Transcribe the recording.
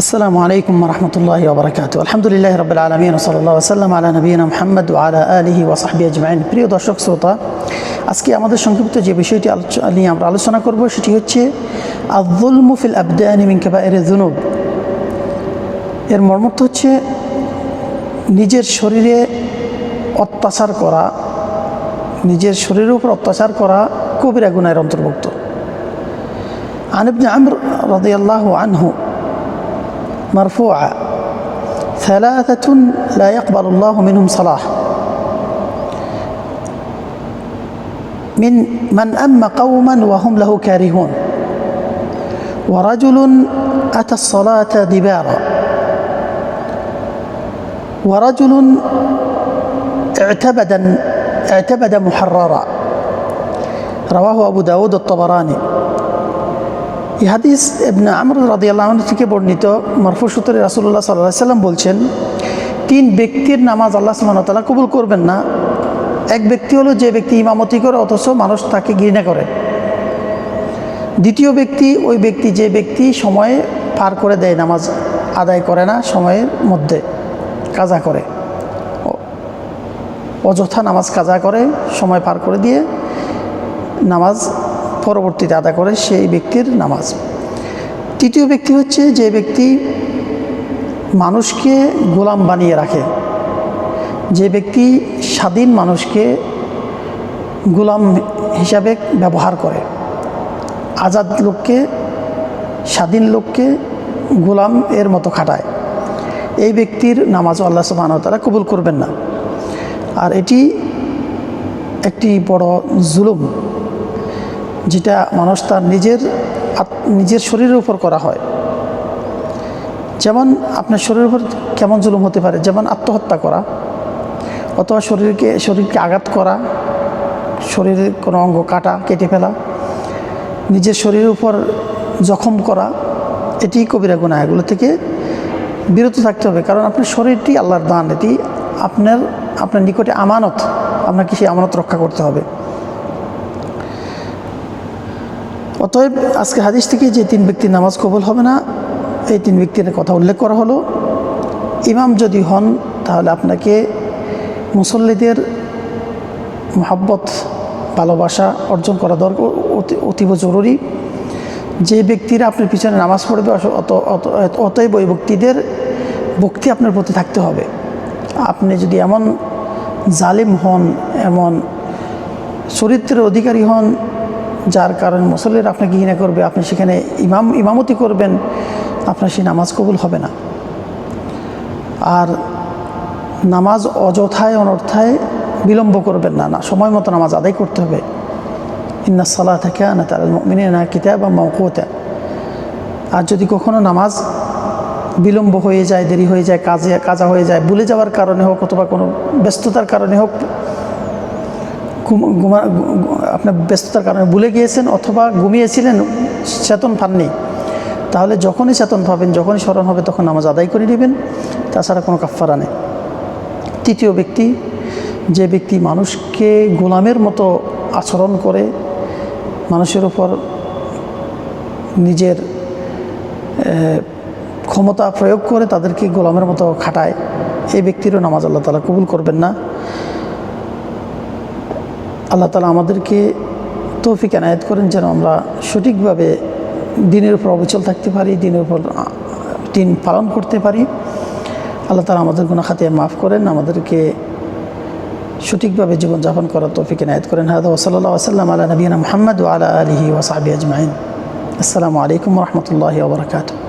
আসসালামু আলাইকুম ওয়া রাহমাতুল্লাহি ওয়া বারাকাতুহু। আলহামদুলিল্লাহি রাব্বিল আলামিন ওয়া সাল্লাল্লাহু ওয়া সাল্লাম আলা নবিয়িনা মুহাম্মদ ওয়া আলা আলিহি ওয়া সাহবিহি আজমাইন। প্রিয় দর্শক শ্রোতা, আজকে আমাদের সংক্ষিপ্ত যে বিষয়টি নিয়ে আমরা আলোচনা করব সেটি হচ্ছে আয-যুলমু ফিল আবদানি মিন কাবাইরিয যুনুব। এর মর্মর্থ হচ্ছে নিজের শরীরে অত্যাচার করা, নিজের শরীরের উপর অত্যাচার করা কবিরা গুনাহের অন্তর্ভুক্ত। আন ইবনে আমর রাদিয়াল্লাহু আনহু مرفوعة ثلاثة لا يقبل الله منهم صلاة من أم قوما وهم له كارهون ورجل أتى الصلاة دبارا ورجل اعتبد محررا رواه أبو داود الطبراني। এই হাদিস ইবনে আমর রাদিয়াল্লাহু আনহু থেকে বর্ণিত। মারফু সূত্রে রাসূলুল্লাহ সাল্লাল্লাহু আলাইহি ওয়াসাল্লাম বলছেন, তিন ব্যক্তির নামাজ আল্লাহ সুবহানাহু ওয়া তাআলা কবুল করবেন না। এক ব্যক্তি হলো যে ব্যক্তি ইমামতি করে অথচ মানুষ তাকে ঘৃণা করে। দ্বিতীয় ব্যক্তি ওই ব্যক্তি যে ব্যক্তি সময় পার করে দেয়, নামাজ আদায় করে না, সময়ের মধ্যে কাজা করে, অযথা নামাজ কাজা করে, সময় পার করে দিয়ে নামাজ পরবর্তীতে আদা করে, সেই ব্যক্তির নামাজ। তৃতীয় ব্যক্তি হচ্ছে যে ব্যক্তি মানুষকে গোলাম বানিয়ে রাখে, যে ব্যক্তি স্বাধীন মানুষকে গোলাম হিসাবে ব্যবহার করে, আজাদ লোককে, স্বাধীন লোককে গোলাম এর মতো খাটায়, এই ব্যক্তির নামাজও আল্লাহ সুবহানাহু ওয়া তাআলা কবুল করবেন না। আর এটি একটি বড় জুলুম, যেটা মানুষ তার নিজের শরীরের উপর করা হয়। যেমন আপনার শরীরের উপর কেমন জুলুম হতে পারে, যেমন আত্মহত্যা করা, অথবা শরীরকে আঘাত করা, শরীরের কোনো অঙ্গ কেটে ফেলা, নিজের শরীরের উপর জখম করা, এটি কবিরা গুনাহ। এগুলো থেকে বিরত থাকতে হবে, কারণ আপনার শরীরটি আল্লাহর দান, এটি আপনার নিকটে আমানত, আপনাকে সেই আমানত রক্ষা করতে হবে। অতএব আজকে হাদিস থেকে যে তিন ব্যক্তির নামাজ কবুল হবে না, এই তিন ব্যক্তির কথা উল্লেখ করা হলো। ইমাম যদি হন তাহলে আপনাকে মুসল্লিদের মহব্বত, ভালোবাসা অর্জন করা দরকার, অতীব জরুরি। যে ব্যক্তিরা আপনার পিছনে নামাজ পড়বে অতএব ওই ব্যক্তিদের ভক্তি আপনার প্রতি থাকতে হবে। আপনি যদি এমন জালিম হন, এমন চরিত্রের অধিকারী হন যার কারণে মুসল্লিরা আপনাকে ঘৃণা করবে, আপনি সেখানে ইমামতি করবেন, আপনার সেই নামাজ কবুল হবে না। আর নামাজ অযথায় অনর্থায় বিলম্ব করবেন না, সময় মতো নামাজ আদায় করতে হবে। ইন্নাস সালাতা কানাত আলাল মুমিনিনা কিতাবাম মাওকুতা। আর যদি কখনো নামাজ বিলম্ব হয়ে যায়, দেরি হয়ে যায়, কাজা হয়ে যায়, ভুলে যাওয়ার কারণে হোক অথবা কোনো ব্যস্ততার কারণে হোক, আপনার ব্যস্ততার কারণে ভুলে গিয়েছেন অথবা ঘুমিয়েছিলেন, চেতন পাননি, তাহলে যখনই চেতন পাবেন, যখনই স্মরণ হবে, তখন নামাজ আদায় করে নেবেন, তাছাড়া কোনো কাফফারা নেই। তৃতীয় ব্যক্তি, যে ব্যক্তি মানুষকে গোলামের মতো আচরণ করে, মানুষের উপর নিজের ক্ষমতা প্রয়োগ করে তাদেরকে গোলামের মতো খাটায়, এই ব্যক্তিরও নামাজ আল্লাহ তাআলা কবুল করবেন না। আল্লাহ তাআলা আমাদেরকে তৌফিক এনায়েত করেন যেন আমরা সঠিকভাবে দ্বীনের উপর অবিচল থাকতে পারি, দ্বীনের উপর দিন পালন করতে পারি। আল্লাহ তাআলা আমাদের গুনাহ খাতিয়া মাফ করেন, আমাদেরকে সঠিকভাবে জীবনযাপন করার তৌফিক এনায়েত করেন। হাদা ওয়া সাল্লাল্লাহু ওয়া সাল্লাম আলা নবিয়িনা মুহাম্মদ ওয়া আলা আলিহি ওয়া সাহবিহি আজমাইন। আসসালামু আলাইকুম ওয়া রাহমাতুল্লাহি ওয়া বারাকাতুহু।